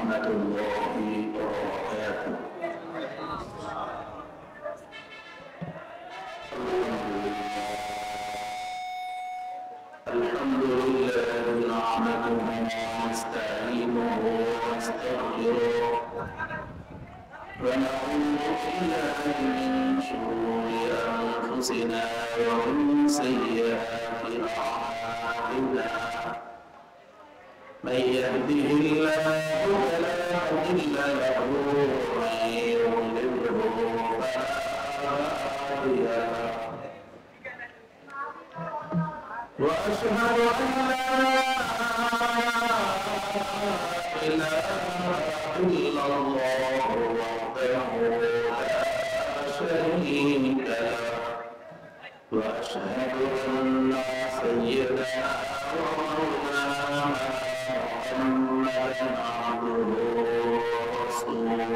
ورحمة الله وبركاته. الحمد لله نحمده ونستعينه ونستغفره ونعوذ بالله من شرور أنفسنا ومن سيئات أعمالنا. من يهده الله فلا مضل له ومن يضلله فلا هادي له. وأشهد أن لا إله إلا الله وحده لا شريك له. وأشهد أن سيدنا ومولانا محمدا عبده ورسوله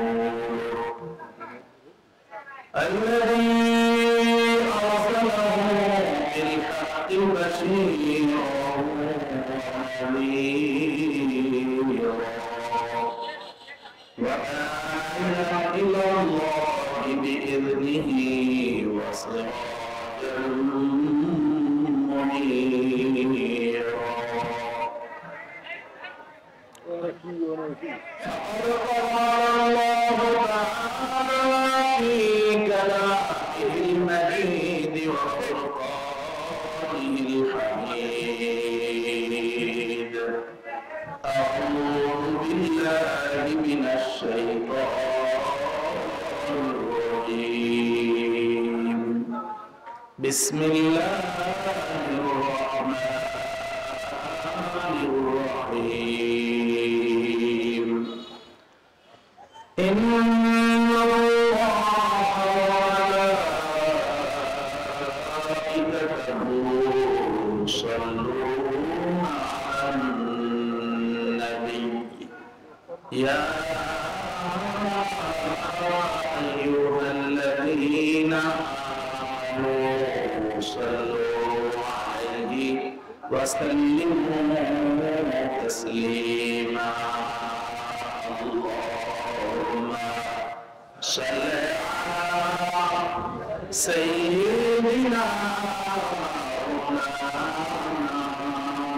الذي أرسله بالحق بشيرا ونذيرا وداعيا إلى الله بإذنه وسراجا منيرا. فقد قال الله تعالى في كلامه المجيد وفرقانه الحميد: أعوذ بالله من الشيطان الرجيم. بسم الله الرحمن الرحيم. إن الله وملائكته يصلون على النبي يا أيها الذين آمنوا صلوا عليه وسلموا تسليما. اللهم صل على سيدنا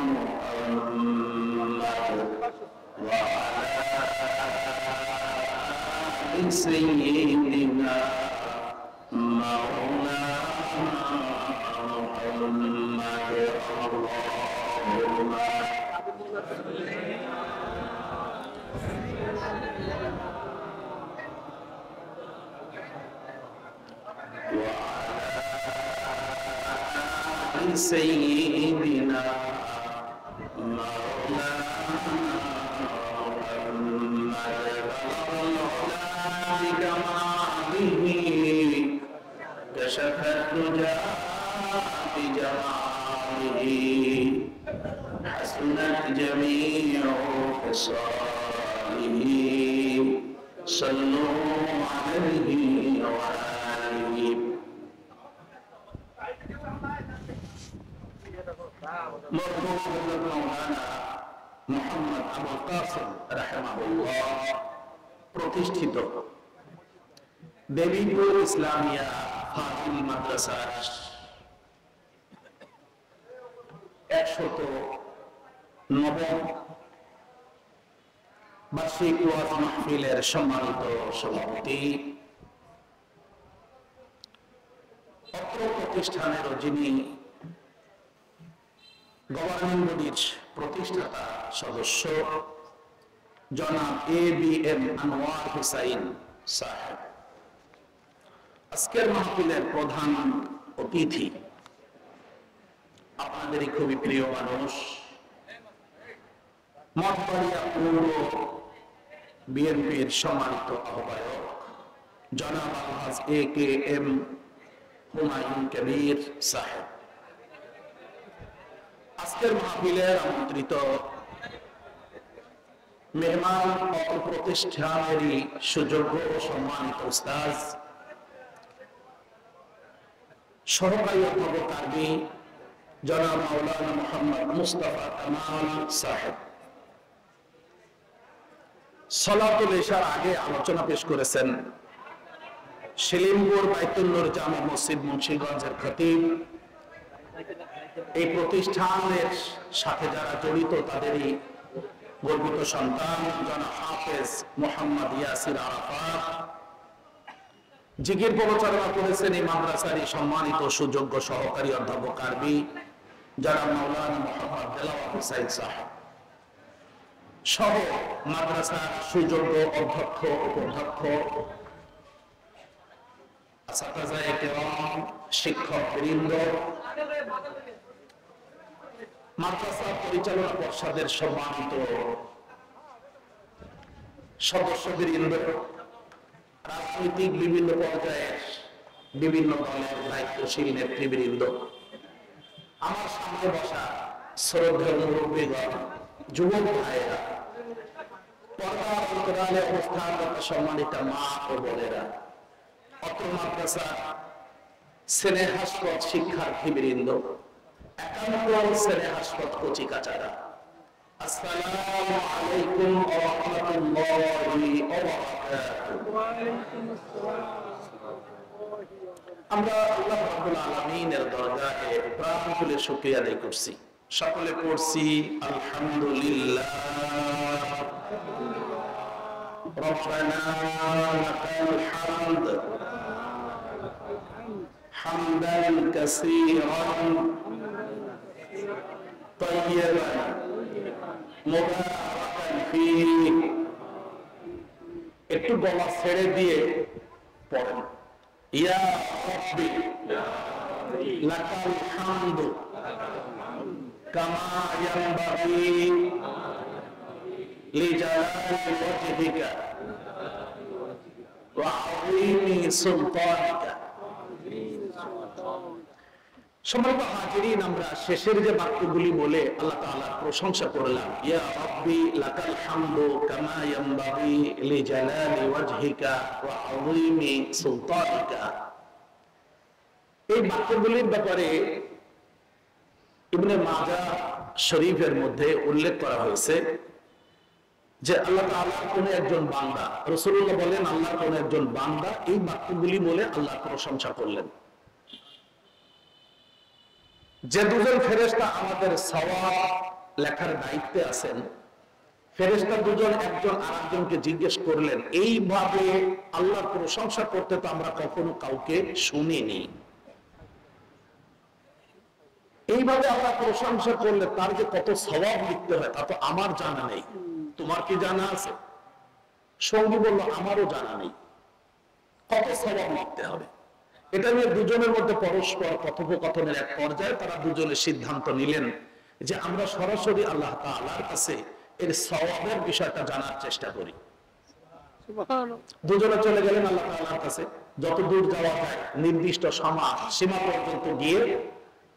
محمد وعلى آل سيدنا مولانا محمد. اللهم وعلى سيدنا مولانا محمد بكماله كشف الدجى بجماله حسنت جميع خصاله. صلوا عليه وآله. مرحوم مولاনা মুহাম্মদ আবুল কাসেম রাহিমাহুল্লাহ প্রতিষ্ঠিত দেবীপুর ইসলামিয়া ফাজিল মাদ্রাসার 109 বার্ষিক ওয়াজ মাহফিলের সম্মানিত সভাপতি, অত্র প্রতিষ্ঠানের যিনি গভর্নিং বডির প্রতিষ্ঠাতা সদস্য জনাব ABM আনোয়ার হুসাইন সাহেব, আজকের মাহফিলের প্রধান অতিথি, আপনাদেরই খুবই প্রিয় মানুষ, মঠবাড়িয়া পৌর বিএনপির সম্মানিত আহ্বায়ক জনাব আলহাজ AKM হুমায়ুন কবির সাহেব, আজকের মাহফিলের আমন্ত্রিত মেহমান অত্র প্রতিষ্ঠানেরই সুযোগ্য ও সম্মানিত উস্তাদ সহকারী অধ্যাপক আরবি জনাব মাওলানা মোহাম্মদ মুস্তাফা কামাল সাহেব, সালাতুল ইশার আগে আলোচনা পেশ করেছেন সেলিমপুর বাইতুল নূর জামে মসজিদ মুন্সিগঞ্জের খতিব। এই প্রতিষ্ঠানের সাথে যারা জড়িত তাদেরই গর্বিত সন্তান জনাব হাফেজ মোহাম্মদ ইয়াসির আরাফাত। জিকির পরিচালনা করেছেন এই মাদ্রাসারই সম্মানিত সুযোগ্য সহকারী অধ্যাপক আরবি জনাব মাওলানা মোহাম্মদ দেলাওয়ার হোসেন সাহেব সহ মাদ্রাসার সুযোগ্য অধ্যক্ষ উপাধ্যক্ষ, ছাত্রছাত্রী কেরাম, শিক্ষক বৃন্দ, মাদ্রাসা পরিচালনা পর্ষদের সম্মানিত সদস্যবৃন্দ, রাজনৈতিক বিভিন্ন পর্যায়ের বিভিন্ন দলের দায়িত্বশীল নেতৃবৃন্দ, আমার সামনে বসা শ্রদ্ধেয় মুরব্বীগণ, যুবক ভাইয়েরা, পর্দার অন্তরালে অবস্থানরত সম্মানিত মা ও বোনেরা, অত্র মাদ্রাসা স্নেহাস্পদ শিক্ষার্থীবৃন্দ, একান্ত স্নেহাস্পদ কচিকাচারা, আসসালামু আলাইকুম ওয়া রাহমাতুল্লাহি ওয়া বারাকাতুহু। আমরা আল্লাহ রাব্বুল আলামিনের দরগাহে প্রাণ খুলে শুকরিয়া আদায় করছি। সকলে পড়ছি আলহামদুলিল্লাহ। রব্বানা লাকাল হামদ হামদান কাসীরান তাইয়্যিবান মুবারাকান ফীহি। একটু গলা ছেড়ে দিয়ে পড়েন, ইয়া রাব্বি লাকাল হামদু কামা ইয়ানবাগি লিজালালি ওয়াজহিকা ওয়া আযীমি সুলতানিকা। সম্মানিত হাজিরিন, আমরা শেষের যে বাক্যগুলি বলে আল্লাহ তাআলার প্রশংসা করলাম, ইয়া রাব্বি লাকাল হামদু কামা ইয়ানবাগি লিজালালি ওয়াজহিকা ওয়া আযীমি সুলতানিকা, এই বাক্যগুলির ব্যাপারে ইবনে মাজাহ শরীফের মধ্যে উল্লেখ করা হয়েছে যে আল্লাহ তাআলার কোন একজন বান্দা, রাসূলুল্লাহ বলেন আল্লাহর কোন একজন বান্দা এই বাক্যগুলি বলে আল্লাহর প্রশংসা করলেন। যে দুজন ফেরেশতা আমাদের সওয়াব লেখার দায়িত্বে আছেন, ফেরেশতা দুজন একজন আরেকজনকে জিজ্ঞেস করলেন, এইভাবে আল্লাহর প্রশংসা করতে তো আমরা কখনো কাউকে শুনিনি। এইভাবে আল্লাহ প্রশংসা করলে তার যে কত সওয়াব লিখতে হয় তা তো আমার জানা নেই, তোমার কি জানা আছে? সঙ্গী বলল, আমারও জানা নেই কত সওয়াব লিখতে হবে। এটা নিয়ে দুজনের মধ্যে পরস্পর কথোপকথনের এক পর্যায়ে তারা দুজনে সিদ্ধান্ত নিলেন যে আমরা সরাসরি আল্লাহ তাআলার কাছে এর সওয়াবের বিষয়টা জানার চেষ্টা করি। দুজনে চলে গেলেন আল্লাহ তাআলার কাছে, যত দূর যাওয়া যায় নির্দিষ্ট সীমা পর্যন্ত গিয়ে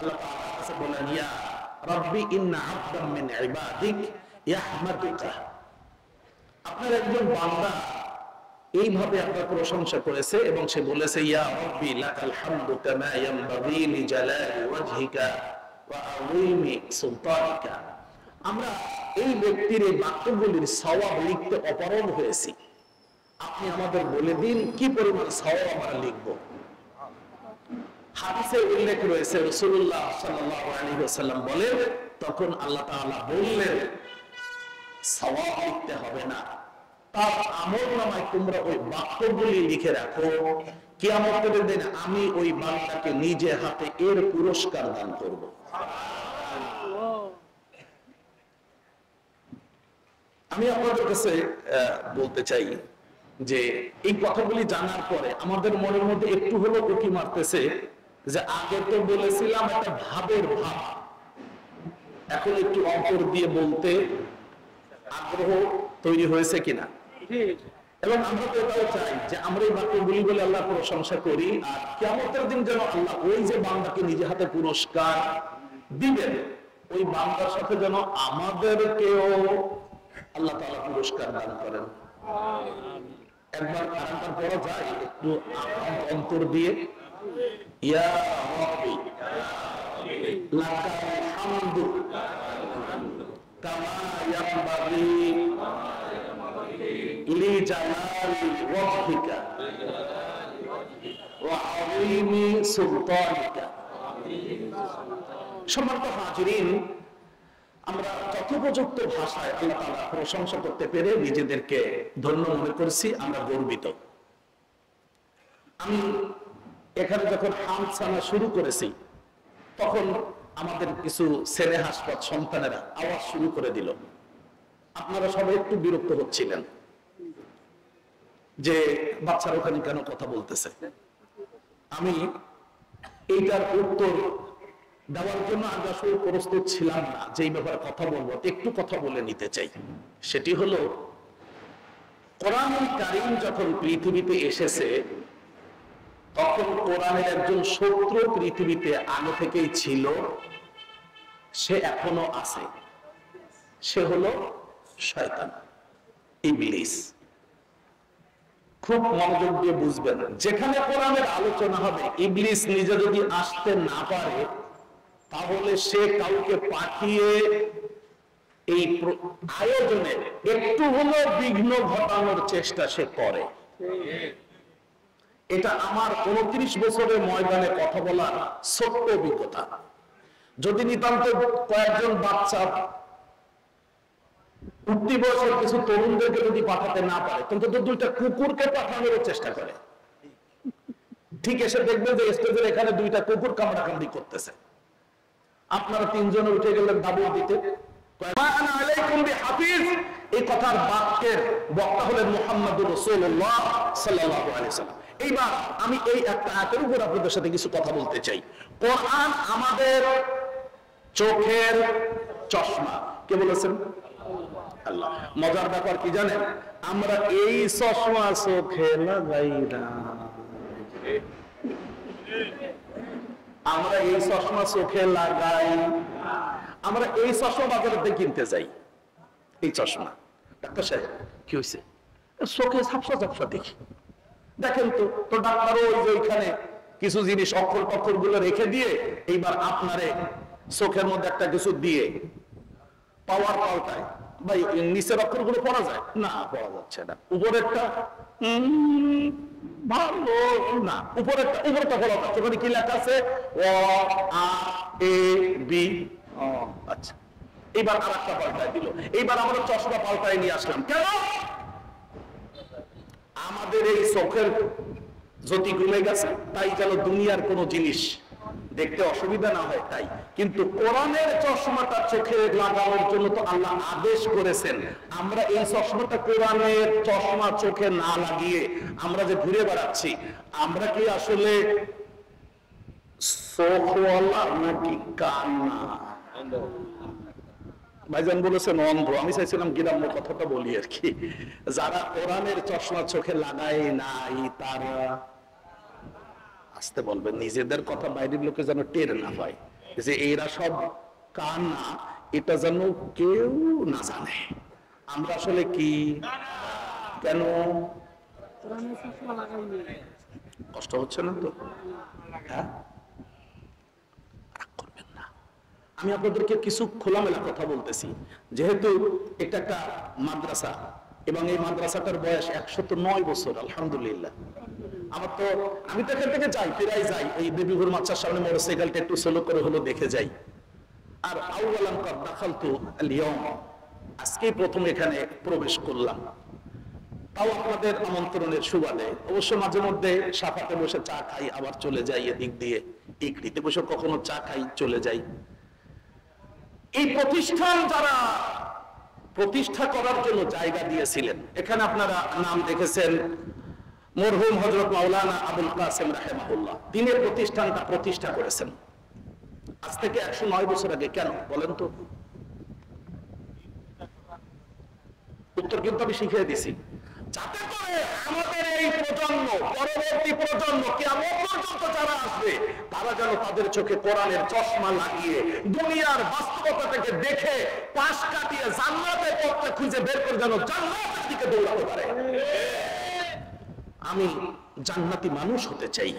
আল্লাহ তাআলার কাছে বললেন, ইয়া রাব্বি ইন্না আবদাম মিন ইবাদিক ইয়াহমাদুকা, আপনার একজন বান্দা এইভাবে আপনার প্রশংসা করেছে এবং সে বলেছে, ইয়া রাব্বি লাকাল হামদু কামা ইয়ানবাগি লিজালালি ওয়াজহিকা ওয়া আযীমি সুলতানিকা। আমরা এই ব্যক্তির এই বাক্যগুলির সওয়াব লিখতে অপারগ হয়েছি, আপনি আমাদের বলে দিন কি পরিমাণ সওয়াব আমরা লিখব। হাদিসে উল্লেখ রয়েছে রাসূলুল্লাহ সাল্লাল্লাহু আলাইহি ওয়াসাল্লাম বলেন, তখন আল্লাহ তাআলা বললেন সওয়াব লিখতে হবে না, তার আমলনামায় তোমরা ওই বাক্যগুলি লিখে রাখো, কিয়ামতের দিন আমি ওই বান্দাকে নিজে হাতে এর পুরস্কার দান করব। আমি আপনাদের কাছে বলতে চাই যে এই কথাগুলি জানার পরে আমাদের মনের মধ্যে একটু হলো উকি মারতেছে যে আগে তো বলেছিলাম একটা ভাবের ভাব, এখন একটু অন্তর দিয়ে বলতে আগ্রহ তৈরি হয়েছে কিনা। এবং আমরা তো এটাও চাই যে আমরা এই বাক্যগুলি বলে আল্লাহ প্রশংসা করি, আর কিয়ামতের দিন যেন আল্লাহ ওই যে বান্দাকে নিজে হাতে পুরস্কার দিবেন ওই বান্দার সাথে যেন আমাদেরকেও আল্লাহ তাআলা পুরস্কার দান করেন। একবার কারান্তার পড়া যায় একটু অন্তর দিয়ে, ইয়া রাব্বি লাকাল হামদু কামা ইয়ানবাগি লিজালালি ওয়াজহিকা ওয়া আযীমি সুলতানিকা। সম্মানিত হাজিরিন, আমরা যথোপযুক্ত ভাষায় আল্লাহ তাআলা প্রশংসা করতে পেরে নিজেদেরকে ধন্য মনে করছি, আমরা গর্বিত। আমি এখানে যখন হামসানা শুরু করেছি তখন আমাদের কিছু ছেলে হাসপাত সন্তানেরা আওয়াজ শুরু করে দিল। আপনারা সবাই একটু বিরক্ত হচ্ছিলেন যে বাচ্চারা ওখানে কেন কথা বলতেছে। আমি এইটার উত্তর দেওয়ার জন্য আগে আসলে প্রস্তুত ছিলাম না, যে এই ব্যাপারে কথা বলবো, একটু কথা বলে নিতে চাই। সেটি হলো, কোরআনুল কারীম যখন পৃথিবীতে এসেছে তখন কোরআনের একজন শত্রু পৃথিবীতে আগে থেকেই ছিল, সে এখনো আছে। সে হলো শয়তান, ইবলিস। খুব মনোযোগ দিয়ে বুঝবেন, যেখানে কোরআনের আলোচনা হবে ইবলিস নিজে যদি আসতে না পারে তাহলে সে কাউকে পাঠিয়ে এই আয়োজনে একটু হলেও বিঘ্ন ঘটানোর চেষ্টা সে করে। এটা আমার 29 বছরের ময়দানে কথা বলার ছোট্ট অভিজ্ঞতা। যদি নিতান্ত কয়েকজন বাচ্চা উঠতি বয়সের কিছু তরুণদেরকে যদি পাঠাতে না পারে, কিন্তু দুইটা কুকুরকে পাঠানোর চেষ্টা করে। ঠিক এসে দেখবেন যে স্টেজের এখানে দুইটা কুকুর কামড়াকামড়ি করতেছে, আপনারা তিনজনে উঠে গেলেন দাবুর দিতে। এই কথার বাক্যের বক্তা হলেন মুহাম্মদুর রাসূলুল্লাহ সাল্লাল্লাহু আলাইহি ওয়াসাল্লাম। এইবার আমি এই একটা আয়াতের উপর আপনাদের সাথে কিছু কথা বলতে চাই। কোরআন আমাদের চোখের চশমা। কে বলেছেন? আল্লাহ। মজার ব্যাপার কি জানেন? আমরা এই চশমা চোখে লাগাই না, আমরা এই চশমা চোখে লাগাই, আমরা এই চশমা বাজারে কিনতে যাই। এই চশমা, ডাক্তার সাহেব কি হয়েছে? চোখে ঝাপসা ঝাপসা দেখি। দেখেন তো, তো ডাক্তারও ওই যে ওইখানে কিছু জিনিস অক্ষর টক্ষর গুলো রেখে দিয়ে এইবার আপনারে চোখের মধ্যে একটা কিছু দিয়ে পাওয়ার পাল্টায়। ভাই নিচের অক্ষর গুলো পড়া যায় না? পড়া যাচ্ছে না। উপরেরটা ভালো না, উপরেরটা পড়া যাচ্ছে। ওখানে কি লেখা আছে? অ আ এ বি। আচ্ছা, এইবার আর একটা পাল্টায় দিল। এইবার আমরা চশমা পাল্টায় নিয়ে আসলাম। কেন? আমাদের এই চোখের জ্যোতি কমে গেছে, তাই যেন দুনিয়ার কোন জিনিস দেখতে অসুবিধা না হয় তাই। কিন্তু কোরআনের চশমাটা চোখে লাগানোর জন্য তো আল্লাহ আদেশ করেছেন। আমরা এই চশমাটা, কোরআনের চশমা চোখে না লাগিয়ে আমরা যে ঘুরে বেড়াচ্ছি, আমরা কি আসলে চোখওয়ালা নাকি কান্না? ভাইজান বলেছেন অন্ধ, আমি চাইছিলাম গ্রাম্য কথাটা বলি আর কি। যারা কোরআনের চশমা চোখে লাগায় নাই তারা আসতে বলবেন, নিজেদের কথা বাইরের লোকে যেন টের না পায় যে এরা সব কান্না, এটা যেন কেউ না জানে আমরা আসলে কি। কেন কষ্ট হচ্ছে না তো? হ্যাঁ, করবেন না। আমি আপনাদেরকে কিছু খোলামেলা কথা বলতেছি। যেহেতু এটা একটা মাদ্রাসা এবং এই মাদ্রাসাটার বয়স 109 বছর, আলহামদুলিল্লাহ। আমার তো, আমি তো এখান থেকে যাই, ফিরাই যাই, এই দেবীপুর মাদ্রাসার সামনে মোটরসাইকেলটা একটু স্লো করে হলো দেখে যাই। আর আউয়ালান কাদ দাখালতু আল-ইয়াওম, আজকেই প্রথম এখানে প্রবেশ করলাম, তাও আপনাদের আমন্ত্রণের সুবাদে। অবশ্য মাঝে মধ্যে সাফাতে বসে চা খাই, আবার চলে যাই এদিক দিয়ে, ইকড়িতে বসে কখনো চা খাই, চলে যাই। এই প্রতিষ্ঠান যারা প্রতিষ্ঠা করার জন্য জায়গা দিয়েছিলেন, এখানে আপনারা নাম দেখেছেন মরহুম হযরত মাওলানা আবুল কাসেম রাহিমাহুল্লাহ। তিনি প্রতিষ্ঠানটা প্রতিষ্ঠা করেছেন আজ থেকে 109 বছর আগে। কেন বলেন তো? উত্তর কিন্তু আমি শিখিয়ে দিছি, যাতে করে আমাদের এই প্রজন্ম, পরবর্তী প্রজন্ম, কিয়ামত পর্যন্ত যারা আসবে, তারা যেন তাদের চোখে কোরআনের চশমা লাগিয়ে দুনিয়ার বাস্তবতাটাকে দেখে পাশ কাটিয়ে জান্নাতের পথটা খুঁজে বের করে যেন জান্নাতের দিকে দৌড়াতে পারে। আমি জান্নাতি মানুষ হতে চাই।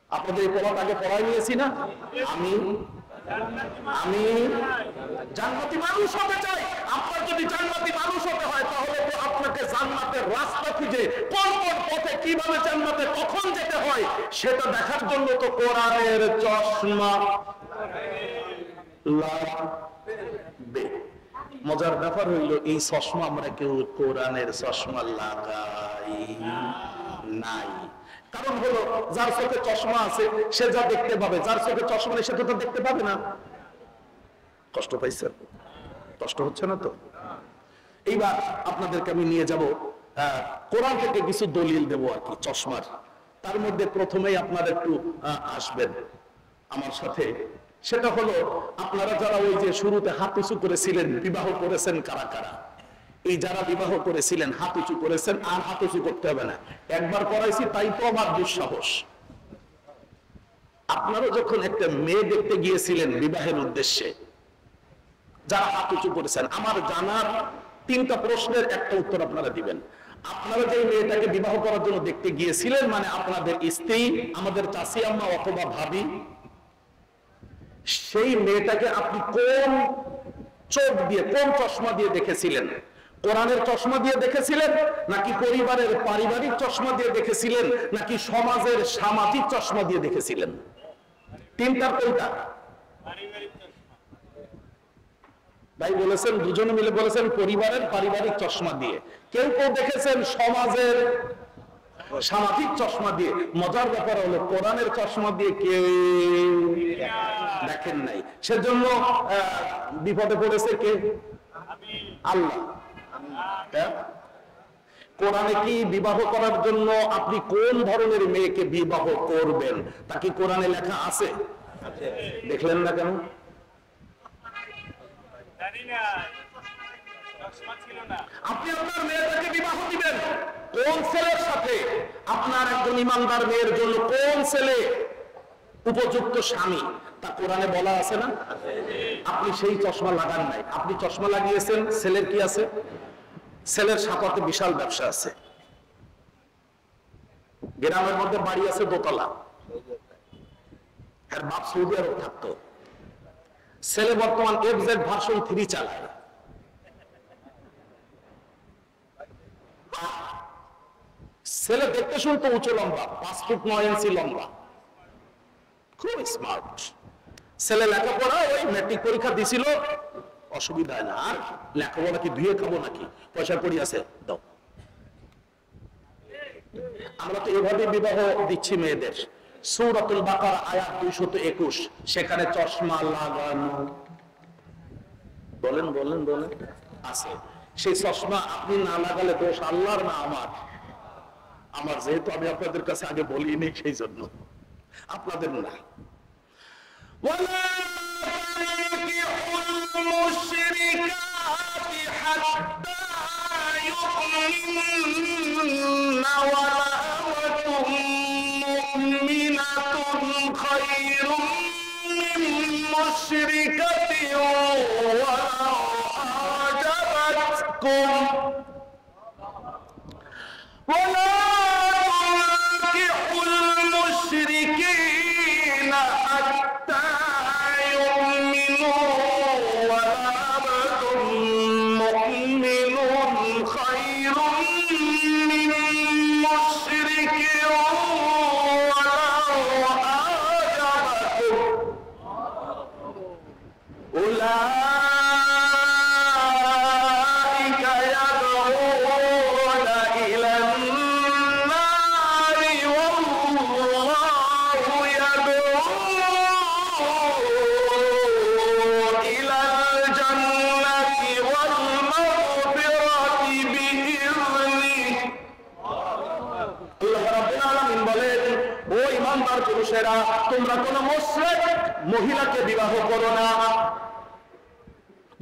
আপনাদের এই পড়াটা আগে পড়াই নিয়েছি না? আমি জান্নাতি মানুষ হতে চাই। আপনার যদি জান্নাতি মানুষ হতে হয় তাহলে তো আপনাকে জান্নাতের রাস্তা খুঁজে কোন কোন পথে কিভাবে জান্নাতে কখন যেতে হয় সেটা দেখার জন্য তো কোরআনের চশমা লাগবে। মজার ব্যাপার হইল এই চশমা আমরা কেউ কোরআনের চশমা লাগাই নাই। কারণ হলো যার চোখে চশমা আছে সে যা দেখতে পাবে, যার চোখে চশমা নেই সে তো দেখতে পাবে না। কষ্ট পাইছেন? কষ্ট হচ্ছে না তো? এইবার আপনাদেরকে আমি নিয়ে যাব কোরআন থেকে কিছু দলিল দেবো আর কি চশমার। তার মধ্যে প্রথমেই আপনারা একটু আসবেন আমার সাথে। সেটা হলো আপনারা যারা ওই যে শুরুতে হাত উঁচু করেছিলেন, বিবাহ করেছেন কারা কারা? এই যারা বিবাহ করেছিলেন হাত উঁচু করেছেন, আর হাত উঁচু করতে হবে না, একবার করাইছি তাই তো আমার দুঃসাহস। আপনারা যখন একটা মেয়ে দেখতে গিয়েছিলেন বিবাহের উদ্দেশ্যে, যারা হাত উঁচু করেছেন, আমার জানার 3টা প্রশ্নের একটা উত্তর আপনারা দিবেন। আপনারা যে মেয়েটাকে বিবাহ করার জন্য দেখতে গিয়েছিলেন, মানে আপনাদের স্ত্রী, আমাদের চাচি আম্মা অথবা ভাবি, সেই মেয়েটাকে আপনি কোন চোখ দিয়ে, কোন চশমা দিয়ে দেখেছিলেন? কোরআনের চশমা দিয়ে দেখেছিলেন, নাকি পরিবারের পারিবারিক চশমা দিয়ে দেখেছিলেন, নাকি সমাজের সামাজিক চশমা দিয়ে দেখেছিলেন? 3টার কোনটা? ভাই বলেছেন, দুজনে মিলে বলেছেন পরিবারের পারিবারিক চশমা দিয়ে। কেউ কেউ দেখেছেন সমাজের সামাজিক চশমা দিয়ে। মজার ব্যাপার হলো কোরআনের চশমা দিয়ে কেউ দেখেন নাই। সেজন্য বিপদে পড়েছে কে? আল্লাহ। কোরআনে কি বিবাহ করার জন্য আপনি কোন ধরনের মেয়েকে বিবাহ করবেন তা কি কোরআনে লেখা আছে? দেখলেন না কেন? আপনি আপনার মেয়েটাকে বিবাহ দিবেন কোন ছেলের সাথে? আপনার একজন ইমানদার মেয়ের জন্য কোন ছেলে উপযুক্ত স্বামী তা কোরআনে বলা আছে না? আপনি সেই চশমা লাগান নাই, আপনি চশমা লাগিয়েছেন। ছেলের কি আছে? ছেলের সাথে বিশাল ব্যবসা আছে। গ্রামের মধ্যে বাড়ি আছে দোতলা, আর বাপ সৌদি আরব থাকতো। ছেলে বর্তমান FZ ভার্সন 3 চালায়। ছেলে দেখতে শুনতে উঁচু লম্বা, 5 ফুট 9 ইঞ্চি লম্বা, খুব স্মার্ট ছেলে। লেখাপড়া ওই ম্যাট্রিক পরীক্ষা দিছিল, অসুবিধা হয় না। আর লেখাপড়া কি ধুয়ে খাবো নাকি? পয়সা করি আছে, দাও। আমরা তো এভাবে বিবাহ দিচ্ছি মেয়েদের। সূরাতুল বাকারা আয়াত 221, সেখানে চশমা লাগানো বলেন বলেন বলেন আছে। সেই চশমা আপনি না লাগালে দোষ আল্লাহর না আমার? আমার, যেহেতু আমি আপনাদের কাছে আগে বলিনি সেই জন্য। আপনাদের না। ولا تنكحوا المشركات حتى يؤمنن ولأمة مؤمنة خير من مشركة ولو أعجبتكم ولا تنكحوا المشركين حتى يؤمنوا ولعبد مؤمن خير من مشرك ولو أعجبكم أولئك يدعون إلى النار والله يدعو إلى الجنة والمغفرة بإذنه। আল্লাহ রাব্বুল আলামিন বলেন, ও ঈমানদার পুরুষেরা, তোমরা কোন মুশরিক মহিলাকে বিবাহ করো না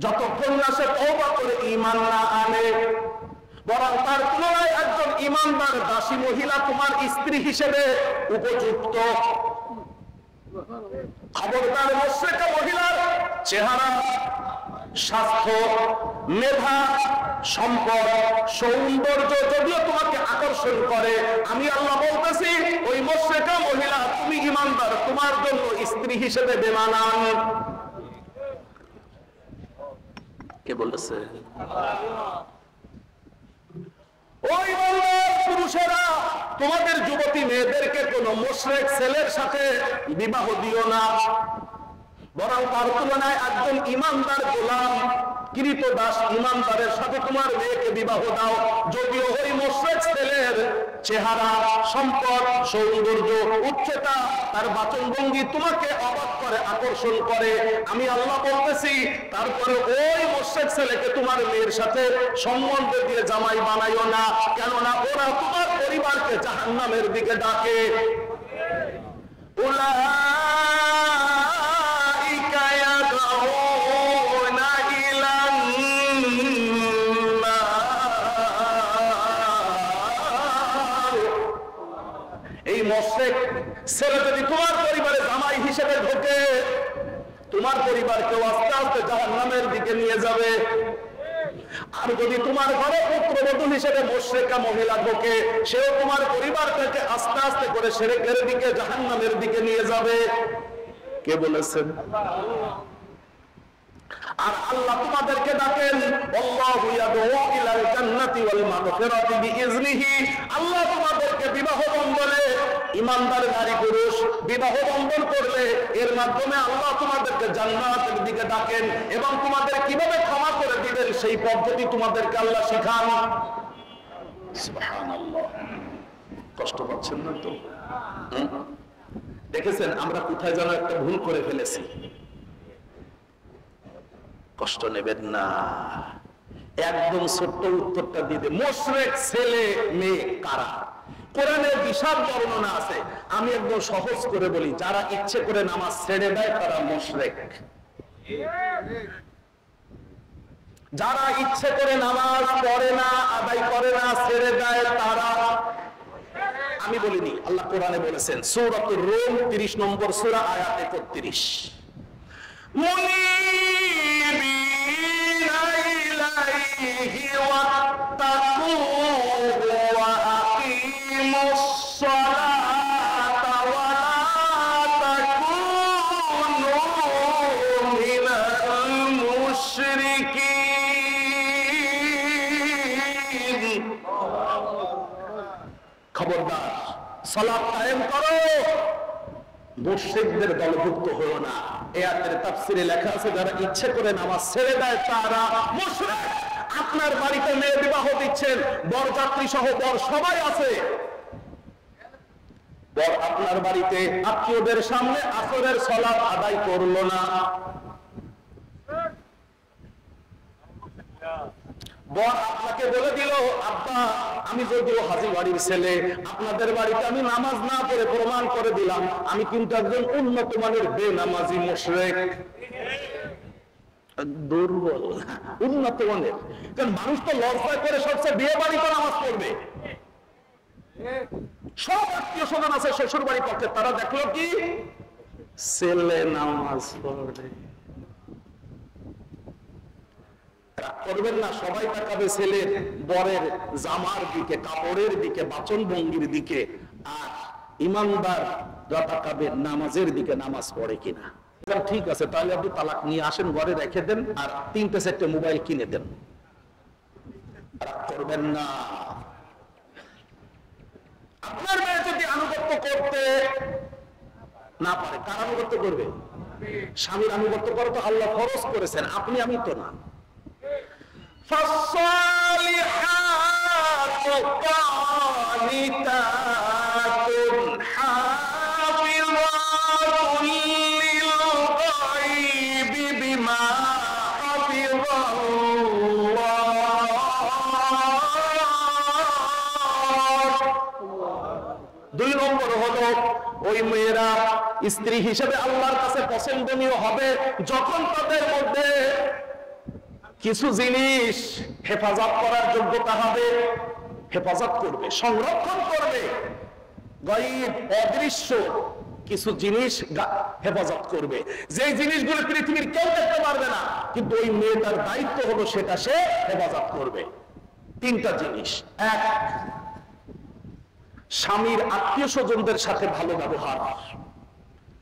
যতক্ষণ না সে তওবা করে ঈমান না আনে। বরং তার তুলনায় একজন ঈমানদার দাসী মহিলা তোমার স্ত্রী হিসেবে উপযুক্ত। খবরদার মুশরিকা মহিলার চেহারা, স্বাস্থ্য, মেধা, সম্পদ, সৌন্দর্য যদিও তোমাকে আকর্ষণ করে, আমি আল্লাহ বলতেছি ওই মুশরিকা মহিলা, তুমি ঈমানদার, তোমার জন্য স্ত্রী হিসেবে বেমানান। কে বলেছে? ওই বললেন পুরুষেরা, তোমাদের যুবতী মেয়েদেরকে কোন মুশরিক ছেলের সাথে বিবাহ দিও না, বরং তার তুলনায় একজন ইমানদার গোলাম, কৃতদাস ইমানদারের সাথে তোমার মেয়েকে বিবাহ দাও। যদিও ওই মুশরিক ছেলের চেহারা, সম্পদ, সৌন্দর্য, উচ্চতা, তার বাচনভঙ্গি তোমাকে অবাক করে, আকর্ষণ করে, আমি আল্লাহ বলতেছি, তারপরে ওই মুশরিক ছেলেকে তোমার মেয়ের সাথে সম্বন্ধ দিয়ে জামাই বানাইও না, কেননা ওরা তোমার পরিবারকে জাহান্নামের দিকে ডাকে। এই মুশরিক ছেলে যদি তোমার পরিবারে জামাই হিসেবে ঢোকে, তোমার পরিবারকেও আস্তে আস্তে জাহান্নামের দিকে নিয়ে যাবে। আর যদি তোমার ঘরে পুত্রবধূ হিসেবে মুশরিকা মহিলা ঢোকে, সেও তোমার পরিবারটাকে আস্তে আস্তে করে শিরকের দিকে, জাহান্নামের দিকে নিয়ে যাবে। কে বলেছেন? আর আল্লাহ তোমাদেরকে ডাকেন, আল্লাহু ইয়াদউ ইলাল জান্নাতি ওয়াল মাগফিরাতি বিইজনিহি। আল্লাহ তোমাদেরকে বিবাহ বন্ধনে, ইমানদার নারী পুরুষ বিবাহ বন্ধন করলে এর মাধ্যমে আল্লাহ তোমাদেরকে জান্নাতের দিকে ডাকেন, এবং তোমাদের কিভাবে ক্ষমা করে দিবেন সেই পদ্ধতি তোমাদেরকে আল্লাহ শেখান। সুবহানাল্লাহ। কষ্ট পাচ্ছেন না তো? দেখেছেন আমরা কোথায় যেন একটা ভুল করে ফেলেছি। কষ্ট নেবেন না, একদম ছোট্ট উত্তরটা দিয়ে দে। মুশরিক ছেলে মেয়ে কারা? কোরআনে বিশাল বর্ণনা আছে, আমি একদম সহজ করে বলি। যারা ইচ্ছে করে নামাজ ছেড়ে দেয় তারা মুশরিক। যারা ইচ্ছে করে নামাজ পড়ে না, আদায় করে না, ছেড়ে দেয় তারা, আমি বলিনি, আল্লাহ কোরআনে বলেছেন, সূরাতুর রুম 30 নম্বর সূরা আয়াত 31, মুনিবিনা ইলাইহি ওয়াত্তাকুহু ওয়া আকিমুস সালাতা ওয়া লা তাকুনু মিনাল মুশরিকিন। খবরদার, সালাত কায়েম করো, মুশরিকদের দলভুক্ত হও না। এই আয়াতের তাফসিরে লেখা আছে, যারা ইচ্ছে করে নামাজ ছেড়ে দেয় তারা মুশরিক। আপনার বাড়িতে মেয়ে বিবাহ দিচ্ছেন, বরযাত্রী সহ বর সবাই আছে, বর আপনার বাড়িতে আত্মীয়দের সামনে আসরের সালাত আদায় করলো না, বর আপনাকে বলে দিল, আব্বা আমি যদিও হাজী বাড়ির ছেলে, আপনাদের বাড়িতে আমি নামাজ না পড়ে প্রমাণ করে দিলাম আমি কিন্তু একজন উন্নত মানের বেনামাজি মুশরিক। দুর্বল, উন্নত মানের। কারণ মানুষ তো লজ্জা করে সবচেয়ে বিয়ে বাড়িতে নামাজ পড়বে। সব আত্মীয় স্বজন আছে শ্বশুর বাড়ি পক্ষে, তারা দেখলো কি ছেলে নামাজ পড়ে। করবেন না, সবাই তাকাবে ছেলের বরের জামার দিকে, কাপড়ের দিকে, বাচন ভঙ্গির দিকে, আর ইমানদার তাকাবে নামাজের দিকে, নামাজ পড়ে কিনা। ঠিক আছে, তাহলে আপনি তালাক নিয়ে আসেন, ঘরে রেখে দেন, আর 3-4টা মোবাইল কিনে দেন। করবেন না। আপনার মেয়ে যদি আনুগত্য করতে না পারে, কার আনুগত্য করবে? স্বামীর আনুগত্য করো তো আল্লাহ ফরজ করেছেন, আপনি আমি তো না। فالصالحات قانتات حافظات للغيب بما حفظ الله। 2 নম্বর হলো ওই মেয়েরা স্ত্রী হিসেবে আল্লাহর কাছে পছন্দনীয় হবে যখন তাদের মধ্যে কিছু জিনিস হেফাজত করার যোগ্যতা হবে, হেফাজত করবে, সংরক্ষণ করবে। গায়ব, অদৃশ্য কিছু জিনিস হেফাজত করবে, যে জিনিসগুলো পৃথিবীর কেউ দেখতে পারবে না, কিন্তু ওই মেয়েটার দায়িত্ব হলো সেটা সে হেফাজত করবে। 3টা জিনিস। 1, স্বামীর আত্মীয় স্বজনদের সাথে ভালো ব্যবহার।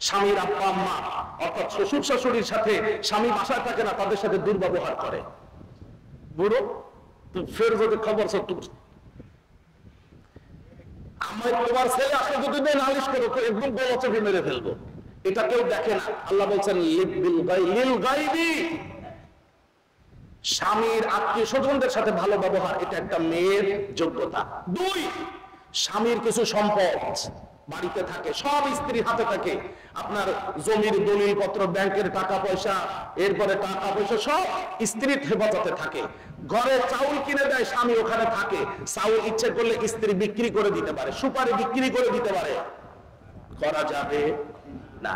স্বামীর আব্বা আম্মা অর্থাৎ শ্বশুর শাশুড়ির সাথে স্বামী বাসায় থাকে না, তাদের সাথে দুর্ব্যবহার করে। বুড়ো তো ফের যদি খবর সত্য আমার তোমার ছেলে আসলে যদি নালিশ করে একদম গলা চেপে মেরে ফেলবো, এটা কেউ দেখে না। আল্লাহ বলছেন লিল গায়বি, স্বামীর আত্মীয় স্বজনদের সাথে ভালো ব্যবহার, এটা একটা মেয়ের যোগ্যতা। দুই, স্বামীর কিছু সম্পদ বাড়িতে থাকে, সব স্ত্রীর হাতে থাকে। আপনার জমির দলিল পত্র, ব্যাংকের টাকা পয়সা, এরপরে টাকা পয়সা সব স্ত্রীর হেফাজতে থাকে। ঘরে চাউল কিনে দেয়, স্বামী ওখানে থাকে। চাউল ইচ্ছে করলে স্ত্রী বিক্রি করে দিতে পারে, সুপারি বিক্রি করে দিতে পারে, করা যাবে না।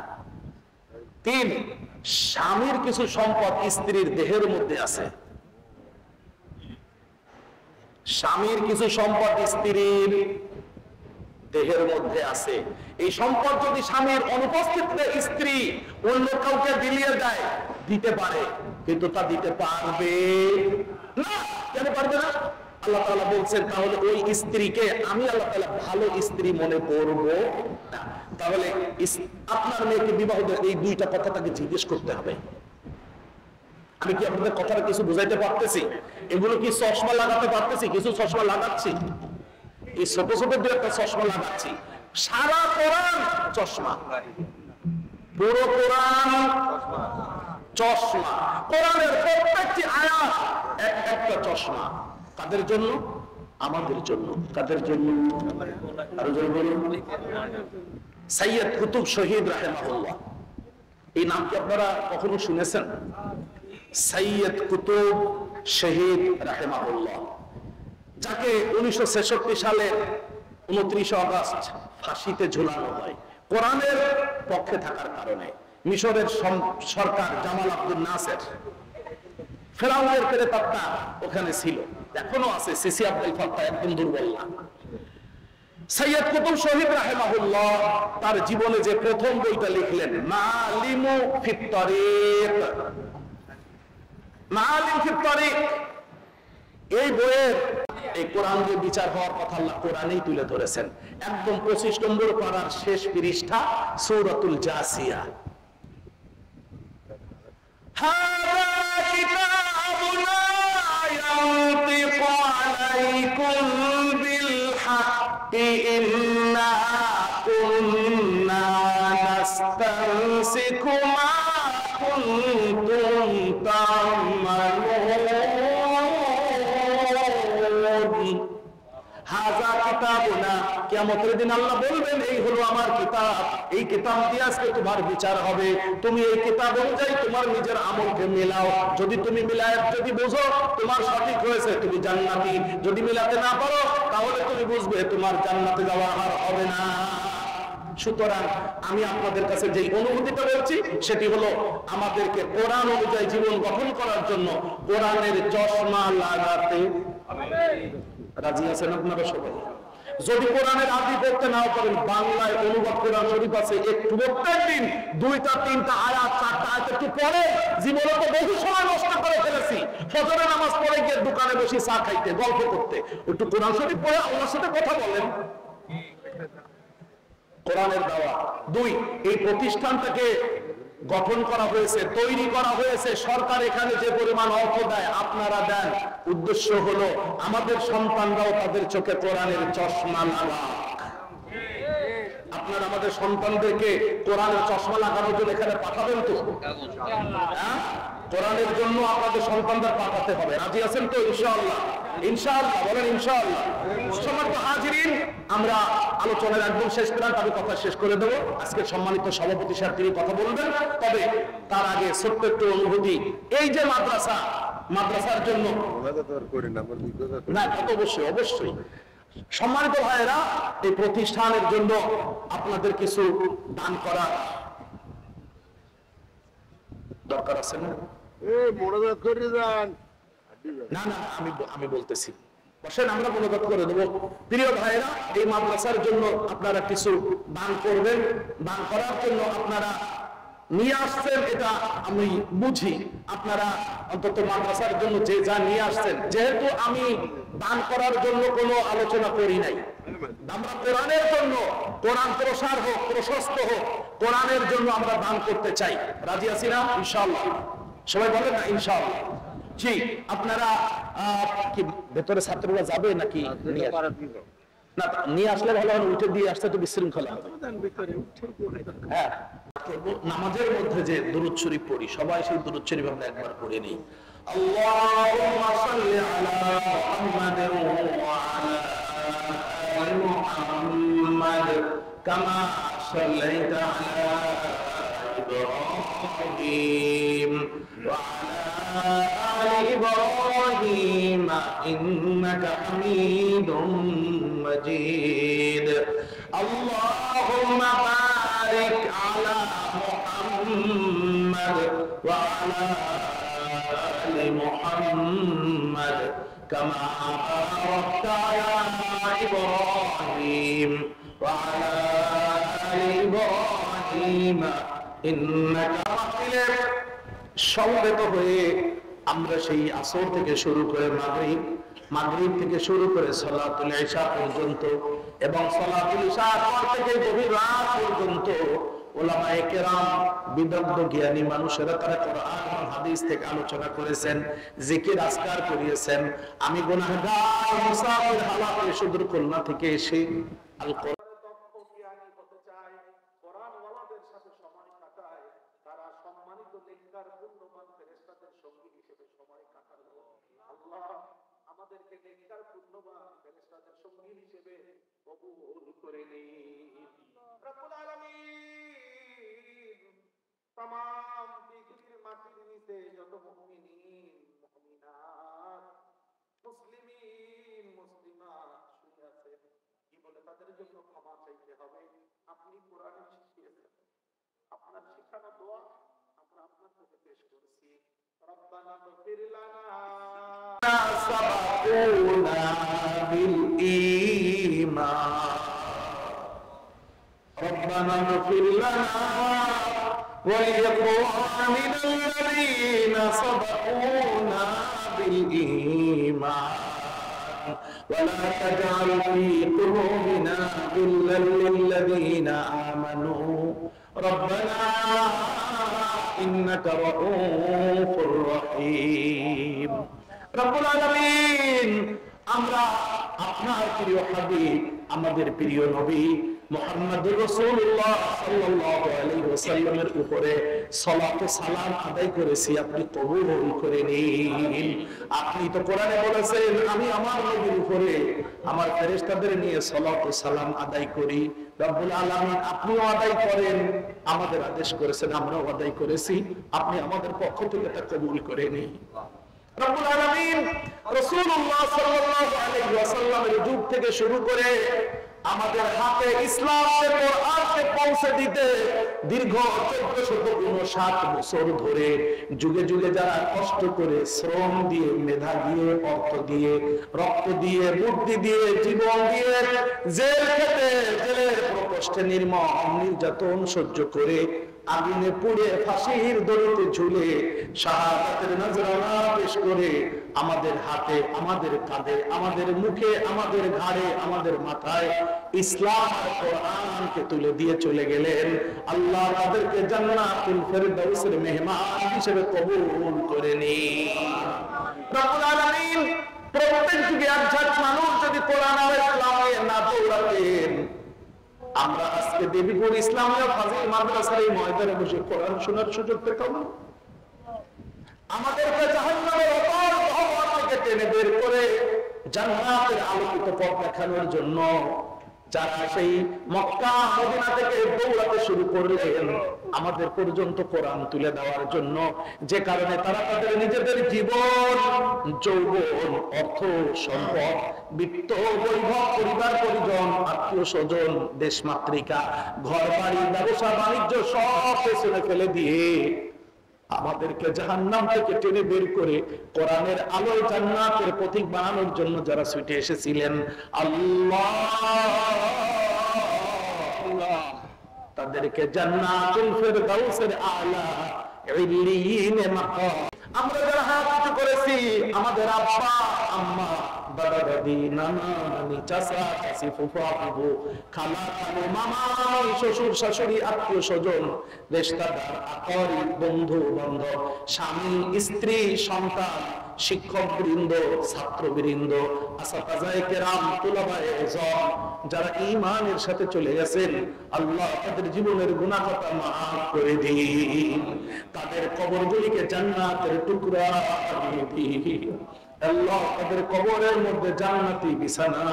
তিন, স্বামীর কিছু সম্পদ স্ত্রীর দেহের মধ্যে আছে। স্বামীর কিছু সম্পদ স্ত্রীর দেহের মধ্যে আছে। এই সম্পদ যদি স্বামীর অনুপস্থিতিতে স্ত্রী অন্য কাউকে বিলিয়ে দেয়, দিতে পারে, কিন্তু তা দিতে পারবে না। কেন পারবে না? আল্লাহ তাআলা বলছেন তাহলে ওই স্ত্রীকে আমি আল্লাহ তাআলা ভালো স্ত্রী মনে করব না। তাহলে আপনার মেয়েকে বিবাহ দেওয়ার এই দুইটা কথা তাকে জিজ্ঞেস করতে হবে। আমি কি আপনাদের কথাটা কিছু বুঝাইতে পারতেছি? এগুলো কি চশমা লাগাতে পারতেছি? কিছু চশমা লাগাচ্ছি, এই ছোট ছোট দু একটা চশমা লাগাচ্ছি। সারা কোরআন চশমা, পুরো কোরআন চশমা। কোরআনের প্রত্যেকটি আয়াত একটা চশমা। কাদের জন্য? আমাদের জন্য। কাদের জন্য? আরো জোরে বলুন। সৈয়দ কুতুব শহীদ রাহিমাহুল্লাহ, এই নামটি আপনারা কখনো শুনেছেন? সৈয়দ কুতুব শহীদ রাহিমাহুল্লাহ, যাকে 1966 সালের 29 আগস্ট ফাঁসিতে ঝুলানো হয় কোরআনের পক্ষে থাকার কারণে। মিশরের সরকার জামাল আব্দুল নাসের, ফেরাউনের প্রেতাত্মা ওখানে ছিল, এখনো আছে। সিসি আব্দুল ফাত্তাহ একদম দুর্বল না। সৈয়দ কুতুব শহীদ রাহিমাহুল্লাহ তার জীবনে যে প্রথম বইটা লিখলেন, মাআলিমু ফিত তারিক, মাআলিম ফিত তারিক, এই বইয়ের এই কোরআন যে বিচার হওয়ার কথা আল্লাহ কোরআনেই তুলে ধরেছেন। একদম 25 নম্বর পারার শেষ পৃষ্ঠা, সূরাতুল জাসিয়া। হাযা কিতাবুনা ইয়ানতিকু আলাইকুম বিল হাক্কি ইন্না কুন্না নাস্তানসিকু মা কুনতুম তা'মালুন। হাযা কিতাবুনা, কিয়ামতের দিন আল্লাহ বলবেন এই হলো আমার কিতাব, এই কিতাব দিয়ে আজকে তোমার বিচার হবে। তুমি এই কিতাব অনুযায়ী তোমার নিজের আমলকে মিলাও। যদি তুমি মিলায় যদি বুঝো তোমার সঠিক হয়েছে, তুমি জান্নাতি। যদি মিলাতে না পারো তাহলে তুমি বুঝবে তোমার জান্নাতে যাওয়া আর হবে না। সুতরাং আমি আপনাদের কাছে যে অনুভূতিটা বলছি সেটি হলো আমাদেরকে কোরআন অনুযায়ী জীবন গঠন করার জন্য কোরআনের চশমা লাগাতে হবে। রাজি আছেন আপনারা সবাই? যদি কোরআনের আদি পড়তে নাও পারেন, বাংলায় অনুবাদ কোরআন শরীফ আছে, একটু প্রত্যেকদিন 2টা 3টা আয়াত 4টা আয়াত একটু পড়ে। জীবনে তো বহু সময় নষ্ট করে ফেলেছি। ফজরের নামাজ পড়ে গিয়ে দোকানে বসে চা খাইতে, গল্প করতে, একটু কোরআন শরীফ পড়ে আল্লাহর সাথে কথা বলেন। কোরআনের দাওয়া। 2, এই প্রতিষ্ঠানটাকে গঠন করা হয়েছে, তৈরি করা হয়েছে, সরকার এখানে যে পরিমাণ অর্থ দেয় আপনারা দেন। উদ্দেশ্য হলো আমাদের সন্তানরাও তাদের চোখে কোরআনের চশমা লাগাক। আপনারা আমাদের সন্তানদেরকে কোরআনের চশমা লাগানোর জন্য এখানে পাঠাবেন তো? হ্যাঁ, কোরআনের জন্য আপনাদের সন্তানদের পাঠাতে হবে। রাজি আছেন তো? ইনশাআল্লাহ। ইনশাআল্লাহ বলেন ইনশাআল্লাহ। সম্মানিত হাজিরিন, আমরা আলোচনার একদম শেষ প্রান্ত, আমি কথা শেষ করে দেবো। আজকে সম্মানিত সভাপতি সাহেব তিনি কথা বলবেন, তবে তার আগে ছোট্ট একটু অনুভূতি। এই যে মাদ্রাসার জন্য না, অবশ্যই অবশ্যই সম্মানিত ভাইয়েরা, এই প্রতিষ্ঠানের জন্য আপনাদের কিছু দান করা দরকার আছে না? না না, আমি বলতেছি, বসেন, আমরা মনোযোগ করে দেবো। প্রিয় ভাইয়েরা, এই মাদ্রাসার জন্য আপনারা কিছু দান করবেন। দান করার জন্য আপনারা নিয়ে আসছেন, এটা আমি বুঝি। আপনারা অন্তত মাদ্রাসার জন্য যে যা নিয়ে আসছেন, যেহেতু আমি দান করার জন্য কোনো আলোচনা করি নাই, আমরা কোরআনের জন্য, কোরআন প্রসার হোক, প্রশস্ত হোক, কোরআনের জন্য আমরা দান করতে চাই। রাজি আছি না? ইনশাআল্লাহ। সবাই বলেন না ইনশাআল্লাহ। জি, আপনারা কি ভেতরে ছাত্ররা যাবে নাকি না নিয়ে আসলে ভালো হবে, উঠে দিয়ে আসতে তো বিশৃঙ্খলা হবে। হ্যাঁ, নামাজের মধ্যে যে দুরূদ শরীফ পড়ি, সবাই সেই দুরূদ শরীফ আমরা একবার পড়ে নিই। আল্লাহুম্মা সাল্লি আলা মুহাম্মাদিন ওয়া আলা আলি মুহাম্মাদ কামা সাল্লাইতা আলা ইব্রাহিম ওয়া আলা আলি ইব্রাহিম ইন্নাকা হামিদুম মাজিদ। আল্লাহুম্মা বারিক আলা মুহাম্মাদ ওয়া আলা আলি মুহাম্মাদ কামা বারাকতা আলা ইব্রাহিম ওয়া আলা আলি ইব্রাহিম ইন্নাকা হামিদুম। সমবেত হয়ে আমরা সেই আসর থেকে শুরু করে মাগরিব থেকে শুরু করে সালাতুল ইশা পর্যন্ত এবং সালাতুল ইশার পর থেকে গভীর রাত পর্যন্ত উলামায়ে কেরাম বিদগ্ধ জ্ঞানী মানুষেরা তারা কোরআন এবং হাদিস থেকে আলোচনা করেছেন, জিকির আজকার করিয়েছেন। আমি গুনাহগার মুসাফির হালাতে সুদূর খুলনা থেকে এসে আল কোরআন আমাদেরকে নেককার পুণ্যবান ফেরেশতাদের সঙ্গী হিসেবে কবুল করে নিন রব্বুল আলামিন। तमाम পৃথিবীর মাটির নিচে যত মুমিনিন মুমিনাত মুসলিমিন মুসলিমাত শুয়ে আছে, কি বলে তাদের জন্য ক্ষমা চাইতে হবে। আপনি কোরআনে শিখিয়েছেন, আপনার শেখানো দোয়া আমরা আপনার কাছে পেশ করছি। রব্বানা গফির লানা سبقونا بالإيمان ربنا اغفر لنا ولإخواننا الذين سبقونا بالإيمان ولا تجعل في قلوبنا غلا للذين آمنوا ربنا إنك رؤوف رحيم। রব্বুল আলামিন, আমরা আপনার প্রিয় হাবিব, আমাদের প্রিয় নবী মুহাম্মদুর রাসূলুল্লাহ সাল্লাল্লাহু আলাইহি ওয়াসাল্লামের উপরে সালাত ও সালাম আদায় করেছি, আপনি কবুল করে নিন। আপনি তো কোরআনে বলেছেন, আমি আমার নবীর উপরে আমার ফেরেশতাদের নিয়ে সালাত ও সালাম আদায় করি। রব্বুল আলামিন, আপনিও আদায় করেন, আমাদের আদেশ করেছেন, আমরাও আদায় করেছি, আপনি আমাদের পক্ষ থেকে তা কবুল করে নিন। রব্বুল আলামিন রাসূলুল্লাহ সাল্লাল্লাহু আলাইহি ওয়াসাল্লামের যুগ থেকে শুরু করে আমাদের হাতে ইসলামের কোরআনকে পৌঁছে দিতে দীর্ঘ 1459 বছর ধরে যুগে যুগে যারা কষ্ট করে শ্রম দিয়ে, মেধা দিয়ে, অর্থ দিয়ে, রক্ত দিয়ে, বুদ্ধি দিয়ে, জীবন দিয়ে জেল খেটে জেলের প্রকোষ্ঠে নির্মম নির্যাতন সহ্য করে আগুনে পুড়ে ফাঁসির দড়িতে ঝুলে শাহাদাতের নজরানা পেশ করে আমাদের হাতে, আমাদের কাঁধে, আমাদের মুখে, আমাদের ঘাড়ে, আমাদের মাথায় ইসলাম আর কোরআনকে তুলে দিয়ে চলে গেলেন। আল্লাহ তাদেরকে জান্নাতুল ফেরদাউসের মেহমান হিসেবে কবুল করে নিন। রব্বুল আলামিন, প্রত্যেক যুগে একজন মানুষ যদি কোরআন আর ইসলামে না দৌড়াতেন, আমরা আজকে দেবীপুর ইসলামিয়া ফাজিল মাদ্রাসার এই ময়দানে বসে কোরআন শোনার সুযোগ পেতাম না। আমাদেরকে জাহান্নামের অপার গহ্বর থেকে টেনে বের করে জান্নাতের আলোকিত পথ দেখানোর জন্য যারা সেই মক্কা মদিনা থেকে দৌড়াতে শুরু করলেন আমাদের পর্যন্ত কোরআন তুলে দেওয়ার জন্য, যে কারণে তারা তাদের নিজেদের জীবন, যৌবন, অর্থ, সম্পদ, বিত্ত, বৈভব, পরিবার পরিজন, আত্মীয় স্বজন, দেশ মাতৃকা, ঘর বাড়ি, ব্যবসা বাণিজ্য সব পেছনে ফেলে দিয়ে আমাদেরকে জাহান্নাম থেকে টেনে বের করে কোরআনের আলোয় জান্নাতের পথিক বানানোর জন্য যারা ছুটে এসেছিলেন, আল্লাহ তাদেরকে জান্নাতুল ফেরদাউসের আলা ইল্লিয়িনে মাকাম। আমরা যারা হাত উঁচু করেছি আমাদের আব্বা আম্মা দাদা দাদি নানা নানি চাচা চাচি ফুফা ফুফু খালা খালু মামা শ্বশুর শাশুড়ি আত্মীয় স্বজন রিশতেদার আকরিব বন্ধু বান্ধব স্বামী স্ত্রী সন্তান শিক্ষক বৃন্দ ছাত্র বৃন্দ আসাতাজায়ে কেরাম তুলাবায়ে ইলম যারা ঈমানের সাথে চলে গেছেন আল্লাহ তাদের জীবনের গুনাহ খাতা মাফ করে দিন, তাদের কবরগুলিকে জান্নাতের টুকরা বানিয়ে দিন। আল্লাহ তাদের কবরের মধ্যে জান্নাতি বিছানা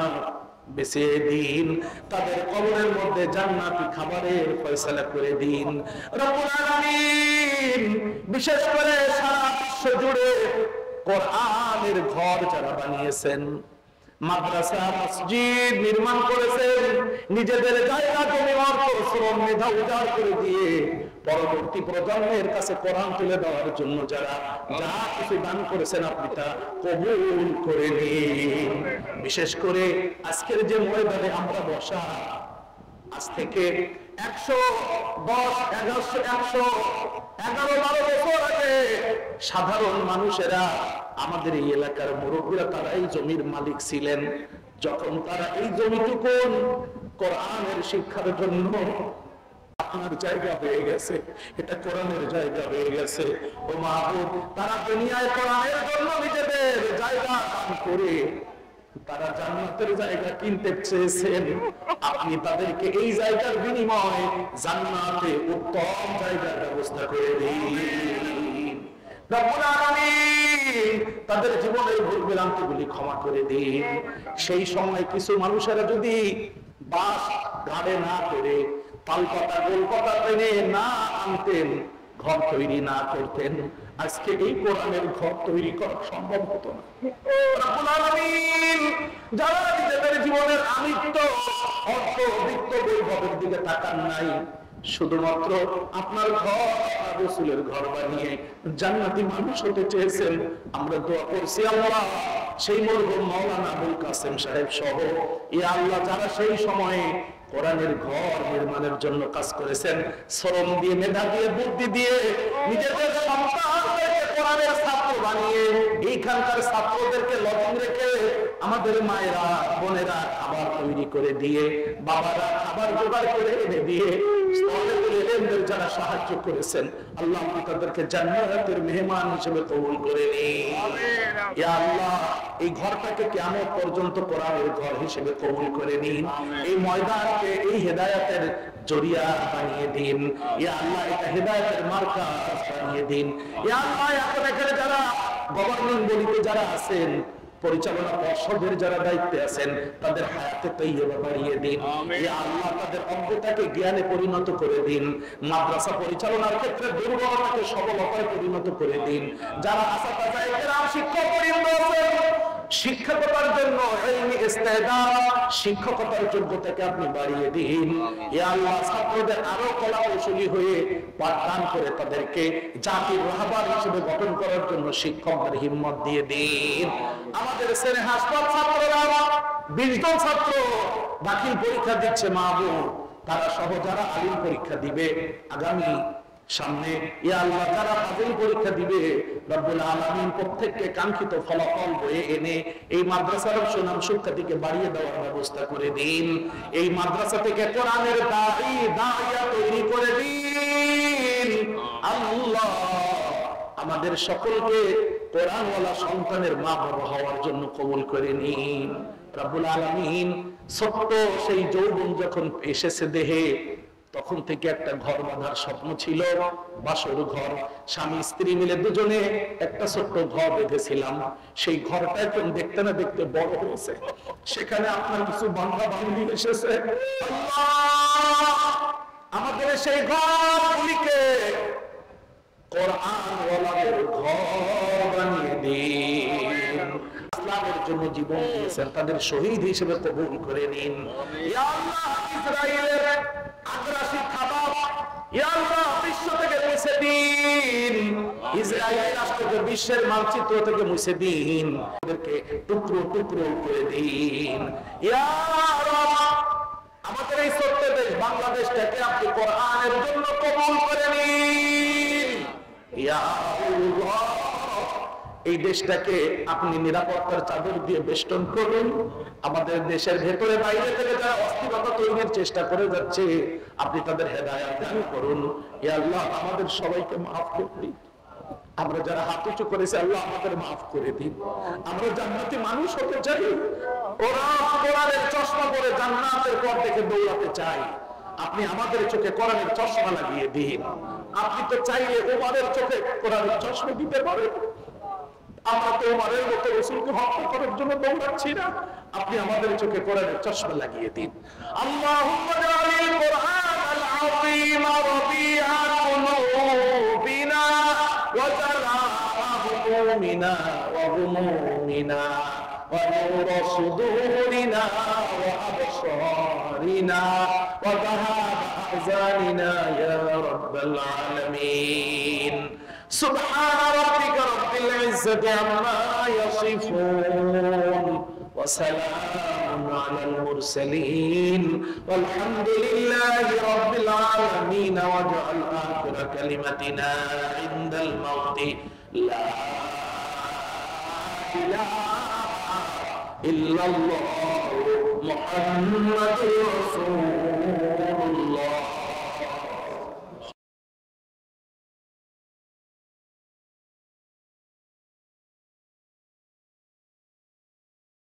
বিছিয়ে দিন, তাদের কবরের মধ্যে জান্নাতি খাবারের ফয়সালা করে দিন। রব্বুল আলামিন বিশেষ করে সারা বিশ্ব জুড়ে কোরআনের ঘর যারা বানিয়েছেন, মাদ্রাসা মসজিদ নির্মাণ করেছেন, নিজেদের জায়গা জমি অর্থ শ্রম মেধা উজাড় করে দিয়ে পরবর্তী প্রজন্মের কাছে কোরআন তুলে দেওয়ার জন্য যারা যা কিছু দান করেছেন আপনি তা কবুল করে নিন। বিশেষ করে আজকের যে ময়দানে আমরা বসা, আজ থেকে 111 বছর আগে সাধারণ মানুষেরা আমাদের এই এলাকার মুরব্বীরা তারা এই জমির মালিক ছিলেন। যখন তারা এই জমিটুকুন কোরআনের শিক্ষার জন্য আপনার জায়গা হয়ে গেছে, এটা কোরআনের জায়গা হয়ে গেছে, ও মাহবুব তারা দুনিয়ায় কোরআনের জন্য নিজেদের জায়গা দান করে তারা জান্নাতের জায়গা কিনতে চেয়েছেন, আপনি তাদেরকে এই জায়গার বিনিময়ে জান্নাতে উত্তম জায়গার ব্যবস্থা করে দিন। রব্বুল আলামিন তাদের জীবনের ভুল ভ্রান্তিগুলি ক্ষমা করে দিন। সেই সময় কিছু মানুষেরা যদি বাস ঘাড়ে না করে তালপাতা গোলপাতা টেনে না আনতেন, ঘর তৈরি না করতেন, আজকে এই কোরআনের ঘর তৈরি করা সম্ভব হতো না। রব্বুল আলামিন যারা নিজেদের জীবনের আমিত্ব অর্থ বৃত্ত বৈভবের দিকে তাকান নাই, শুধুমাত্র আপনার ঘর রাসূলের ঘর বানিয়ে জান্নাতি মানুষ হতে চেয়েছেন, আমরা দোয়া করছি আল্লাহ সেই মরহুম মাওলানা আবুল কাসেম সাহেব সহ ইয়া আল্লাহ যারা সেই সময়ে কোরআনের ঘর নির্মাণের জন্য কাজ করেছেন, শ্রম দিয়ে মেধা দিয়ে বুদ্ধি দিয়ে নিজেদের সন্তানদেরকে কোরআনের ছাত্র বানিয়ে এইখানকার ছাত্রদেরকে লজিং রেখে আমাদের মায়েরা বোনেরা খাবার তৈরি করে দিয়ে বাবারা খাবার জোগাড় করে এনে দিয়ে যারা সাহায্য করেছেন আল্লাহ আপনি তাদেরকে জান্নাতের মেহমান হিসেবে কবুল করে নিন। ইয়া আল্লাহ এই ঘরটাকে কিয়ামত পর্যন্ত কোরআনের ঘর হিসেবে কবুল করে নিন, এই ময়দানকে এই হেদায়েতের জরিয়া বানিয়ে দিন। ইয়া আল্লাহ এটা হেদায়েতের মার্কাজ বানিয়ে দিন। ইয়া আল্লাহ এখন এখানে যারা গভর্নিং বডিতে যারা আছেন, পরিচালনা পর্ষদের যারা দায়িত্বে আছেন, তাদের হায়াতে তাইয়্যিবা বাড়িয়ে দিন। ইয়া আল্লাহ তাদের অজ্ঞতাকে জ্ঞানে পরিণত করে দিন, মাদ্রাসা পরিচালনার ক্ষেত্রে দুর্বলতাকে সবলতায় পরিণত করে দিন। যারা আসাতাজায়ে কেরাম শিক্ষকবৃন্দ আছেন, শিক্ষকতার জন্য ইলমি ইস্তেদাদ শিক্ষকতার যোগ্যতাকে আপনি বাড়িয়ে দিন। ইয়া আল্লাহ ছাত্রদের আরো কলা কৌশলী হয়ে পাঠদান করে তাদেরকে জাতির রাহবার হিসেবে গঠন করার জন্য শিক্ষকদের হিম্মত দিয়ে দিন। আমাদের শ্রেণী হাসপাতাল ছাত্ররা 20 জন ছাত্র দাখিল পরীক্ষা দিচ্ছে মাহবুব, তারা সহ যারা আলিম পরীক্ষা দিবে আগামী সামনে, ইয়া আল্লাহ যারা ফাজিল পরীক্ষা দিবে রব্বুল আলামিন প্রত্যেককে কাঙ্ক্ষিত ফলাফল বয়ে এনে এই মাদ্রাসার সুনাম সুখ্যাতিকে বাড়িয়ে দেওয়ার ব্যবস্থা করে দিন। এই মাদ্রাসা থেকে কোরআনের দাইয়া তৈরি করে দিন। আল্লাহ আমাদের সকলকে কোরআনওয়ালা সন্তানের মা বাবা হওয়ার জন্য কবুল করে নিন। রব্বুল আলামিন ছোট্ট সেই যৌবন যখন এসেছে দেহে, তখন থেকে একটা ঘর বাঁধার স্বপ্ন ছিল, বাসর ঘর, স্বামী স্ত্রী মিলে দুজনে একটা ছোট্ট ঘর বেঁধেছিলাম। সেই ঘরটা এখন দেখতে না দেখতে বড় হয়েছে, সেখানে আপনার কিছু বান্ধা বান্ধবী এসেছে। আমাদের সেই ঘরগুলিকে কোরআনওয়ালাদের ঘর বানিয়ে দিন। ইসলামের জন্য জীবন দিয়েছেন, তাদের শহীদ হিসেবে কবুল করে নিন। ইয়া আল্লাহ ইসরায়েলের আগ্রাসী খাবার ইয়া আল্লাহ বিশ্ব থেকে মুছে দিন, ইসরায়েল রাষ্ট্রকে বিশ্বের মানচিত্র থেকে মুছে দিন, ওদেরকে টুকরো টুকরো করে দিন। ইয়া রাব আমাদের এই ছোট্ট দেশ বাংলাদেশটাকে আপনি কোরআনের জন্য কবুল করে নিন। ইয়া আল্লাহ এই দেশটাকে আপনি নিরাপত্তার চাদর দিয়ে বেষ্টন করুন। আমাদের দেশের ভেতরে বাইরে থেকে যারা অস্থিরতা তৈরির চেষ্টা করে যাচ্ছে, আপনি তাদের হেদায়েত দান করুন। ইয়া আল্লাহ, আমাদের সবাইকে মাফ করে দিন। আমরা যারা হাত উঁচু করেছি, আল্লাহ আমাদের মাফ করে দিন। আমরা জান্নাতি মানুষ হতে চাই। ওরা কোরআনের চশমা পরে জান্নাতের পর থেকে দৌড়াতে চাই। আপনি আমাদের চোখে কোরআনের চশমা লাগিয়ে দিন। আপনি তো চাইলে ওমরের চোখে কোরআনের চশমা দিতে পারেন। আমরা তো ওমরের মতো রাসূলকে হত্যা করার জন্য দৌড়াচ্ছি না। আপনি আমাদের চোখে কোরআনের চশমা লাগিয়ে দিন। আল্লাহুম্মা জাআলিল কোরআনাল আযীম রাবিআ কুলুবিনা ওয়া জালাআ হুমুমিনা ওয়া গুমুমিনা ওয়া নূরা সুদুরিনা ওয়া আবসারিনা ওয়া যাহাবা আহজানিনা ইয়া রাব্বাল আলামিন। سبحان ربك رب العزة عما يصفون وسلام على المرسلين والحمد لله رب العالمين واجعل آخر كلمتنا عند الموت لا إله إلا الله محمد رسول الله